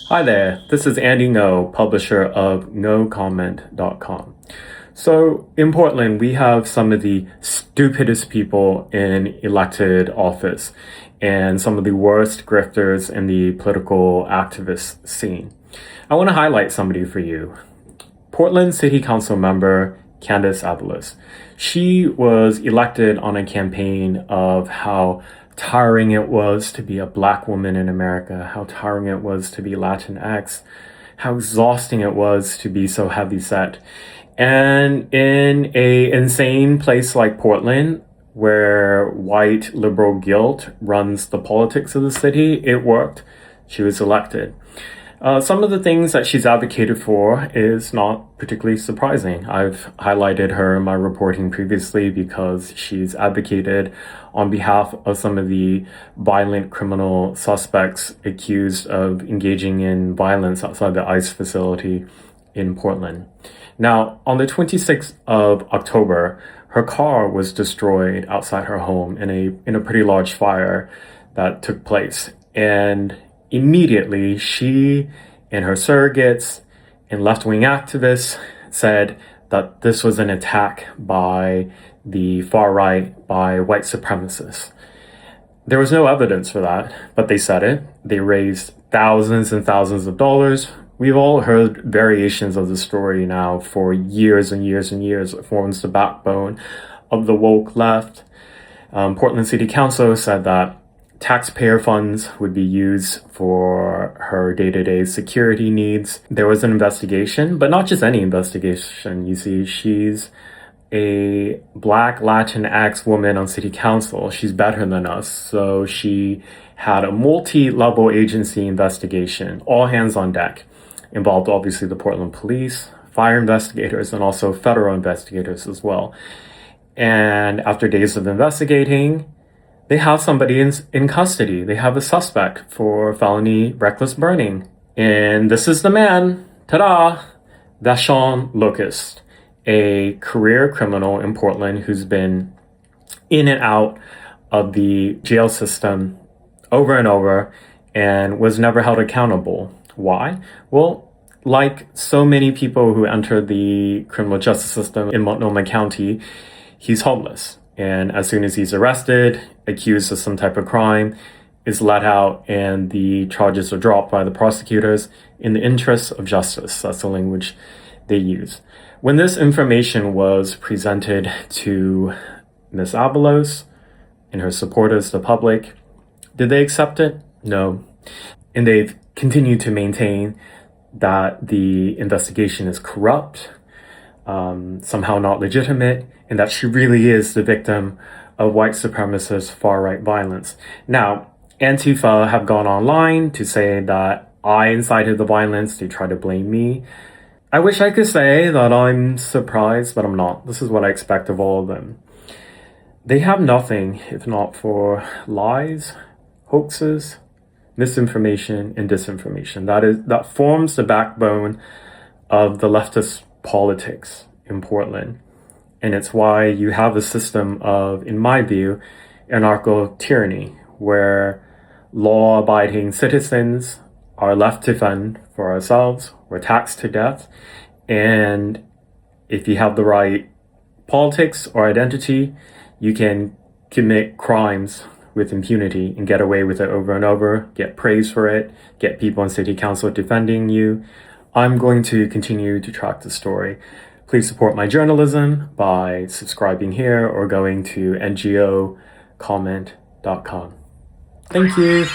Hi there, this is Andy Ngo, publisher of NoComment.com. So in Portland, we have some of the stupidest people in elected office and some of the worst grifters in the political activist scene. I want to highlight somebody for you. Portland City Council member Candace Avalos. She was elected on a campaign of how tiring it was to be a Black woman in America, how tiring it was to be Latinx, how exhausting it was to be so heavyset. And in a insane place like Portland, where white liberal guilt runs the politics of the city, it worked. She was elected. Some of the things that she's advocated for is not particularly surprising. I've highlighted her in my reporting previously because she's advocated on behalf of some of the violent criminal suspects accused of engaging in violence outside the ICE facility in Portland. Now, on the 26th of October, her car was destroyed outside her home in a pretty large fire that took place. And immediately, she and her surrogates and left-wing activists said that this was an attack by the far right, by white supremacists. There was no evidence for that, but they said it. They raised thousands and thousands of dollars. We've all heard variations of the story now for years and years and years. It forms the backbone of the woke left. Portland City Council said that taxpayer funds would be used for her day-to-day security needs. There was an investigation, but not just any investigation. You see, she's a Black Latinx woman on city council. She's better than us. So she had a multi-level agency investigation, all hands on deck. Involved obviously the Portland police, fire investigators, and also federal investigators as well. And after days of investigating, they have somebody in custody. They have a suspect for felony reckless burning. And this is the man, ta-da, Vashon Locust, a career criminal in Portland who's been in and out of the jail system over and over and was never held accountable. Why? Well, like so many people who enter the criminal justice system in Multnomah County, he's homeless. And as soon as he's arrested, accused of some type of crime, is let out, and the charges are dropped by the prosecutors in the interests of justice. That's the language they use. When this information was presented to Ms. Avalos and her supporters, the public, did they accept it? No. And they've continued to maintain that the investigation is corrupt, somehow not legitimate, and that she really is the victim of white supremacist far-right violence. Now, Antifa have gone online to say that I incited the violence. They try to blame me. I wish I could say that I'm surprised, but I'm not. This is what I expect of all of them. They have nothing if not for lies, hoaxes, misinformation, and disinformation. That forms the backbone of the leftist politics in Portland. And it's why you have a system of, in my view, anarcho-tyranny, where law-abiding citizens are left to fend for ourselves. We're taxed to death. And if you have the right politics or identity, you can commit crimes with impunity and get away with it over and over, get praise for it, get people on city council defending you. I'm going to continue to track the story. Please support my journalism by subscribing here or going to ngocomment.com. Thank you.